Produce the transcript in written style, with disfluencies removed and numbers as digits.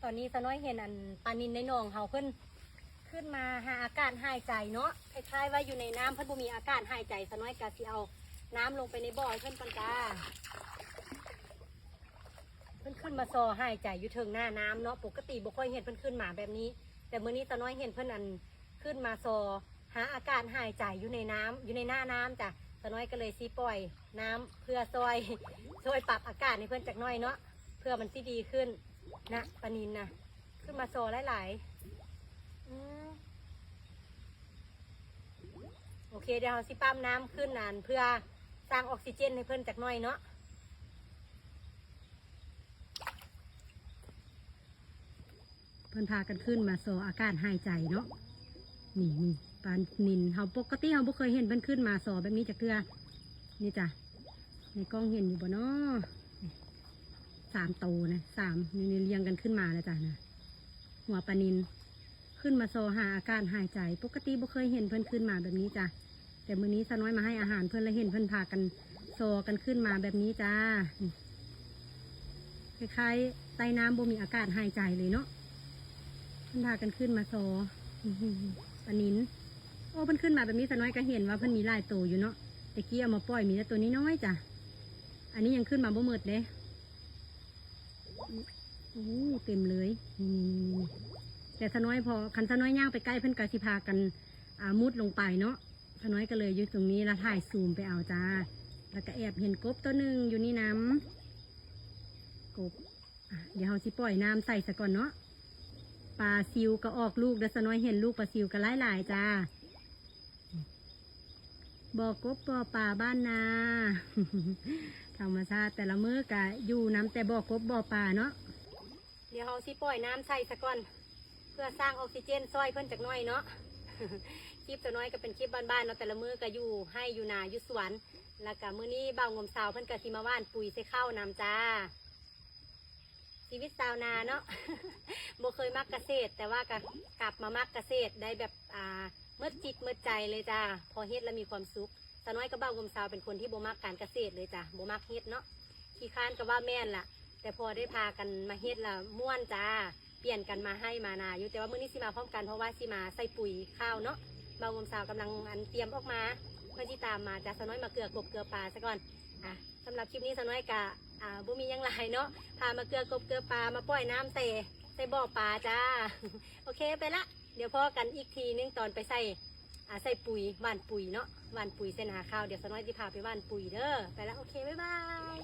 ตอนนี้สน้อยเห็นปลานิลในหนองเฮาเพิ่นขึ้นมาหาอากาศหายใจเนาะคล้ายๆว่าอยู่ในน้ำเพิ่นบ่มีอากาศหายใจสน้อยก็สิเอาน้ำลงไปในบ่อให้เพิ่นก่อนจ้าเพิ่นขึ้นมาซอหายใจอยู่เทิงหน้าน้ำเนาะปกติบ่ค่อยเห็นเพิ่นขึ้นมาแบบนี้แต่มื้อนี้สน้อยเห็นเพิ่นขึ้นมาซอหาอากาศหายใจอยู่ในน้ำอยู่ในหน้าน้ำจ้ะสน้อยก็เลยสิปล่อยน้ำเพื่อซอยปรับอากาศให้เพิ่นจักหน่อยเนาะเพื่อมันสิดีขึ้นนะปลานิลนะขึ้นมาซอหลายๆโอเคเดี๋ยวเราสิปั๊มน้ำขึ้นนานเพื่อสร้างออกซิเจนให้เพิ่นจักหน่อยเนาะเพิ่นพากันขึ้นมาซออากาศหายใจเนาะนี่ปลานิลเขาปกติเขาบ่เคยเห็นเพิ่นขึ้นมาซอแบบนี้จากเทือนี่จ้ะในกล้องเห็นอยู่บ่เนาะ3 ตัวนะนี่เรียงกันขึ้นมาแล้วจ้ะนะหัวปลานิลขึ้นมาซอหาอากาศหายใจปกติบ่เคยเห็นเพิ่นขึ้นมาแบบนี้จ้ะแต่มื้อนี้สน้อยมาให้อาหารเพิ่นแล้วเห็นเพิ่นพากันซอกันขึ้นมาแบบนี้จ้าคล้ายๆใต้น้ำบ่มีอากาศหายใจเลยเนาะเพิ่นพากันขึ้นมาซอปลานิลโอ้เพิ่นขึ้นมาแบบนี้สน้อยก็เห็นว่าเพิ่นมีหลายตัวอยู่เนาะแต่กี้เอามาปล่อยมีแต่ตัวนี้น้อยจ้ะอันนี้ยังขึ้นมาบ่หมดเลยโอ้เต็มเลยแต่สน้อยพอคันสน้อยย่างไปใกล้เพิ่นก็สิพากันมุดลงไปเนาะสน้อยก็เลยอยู่ตรงนี้แล้วถ่ายซูมไปเอาจ้าแล้วก็แอบเห็นกบตัวหนึ่งอยู่นี่น้ำกบเดี๋ยวเราสิปล่อยน้ำใส่ซะก่อนเนาะปลาซิวก็ออกลูกเดี๋ยวสน้อยเห็นลูกปลาซิวก็หลายๆจ้าบ่อกบบ่อปลาบ้านนาธรรมชาติแต่ละมื้อกะอยู่น้ำแต่บ่อกบบ่อปลาเนาะเดี๋ยวเราสิปล่อยน้ำใส่ซะก่อนเพื่อสร้างออกซิเจนซอยเพิ่นจักหน่อยเนาะคลิปตัวน้อยก็เป็นคลิปบ้านๆเนาะแต่ละมื้อก็อยู่ให้อยู่นาอยู่สวนแล้วก็มื้อนี้บ่าวงมสาวเพิ่นก็สิมาว่านปุ๋ยใส่ข้าวน้ำจ้าชีวิตชาวนาเนาะ บ่เคยมักเกษตรแต่ว่าก็กลับมามักเกษตรได้แบบเมื่อจิตเมื่อใจเลยจ้าพอเฮ็ดแล้วมีความสุขตาน้อยกับบ่าวงมสาวเป็นคนที่บ่มักการเกษตรเลยจ้าบ่มักเฮ็ดเนาะขี้ค้านก็ว่าแม่นล่ะแต่พอได้พากันมาเฮ็ดละม่วนจ้าเปลี่ยนกันมาให้มานาอยู่แต่ว่ามื้อนี้สิมาพร้อมกันเพราะว่าสิมาใส่ปุ๋ยข้าวเนาะบ่าวงมสาวกำลังเตรียมออกมาเพื่อที่ตามมาจ้าสน้อยมาเกลือกบเกลือปลาซะก่อนสำหรับคลิปนี้สน้อยกะบ่มียังหลายเนาะพามาเกลือกบเกลือปลามาปล่อยน้ำใส่บ่อปลาจ้า โอเคไปละเดี๋ยวพอกันอีกทีนึงตอนไปใส่ปุ๋ยหว่านปุ๋ยเนาะหว่านปุ๋ยเส้นหาข้าวเดี๋ยวสน้อยจะพาไปหว่านปุ๋ยเด้อไปละโอเคบ๊ายบาย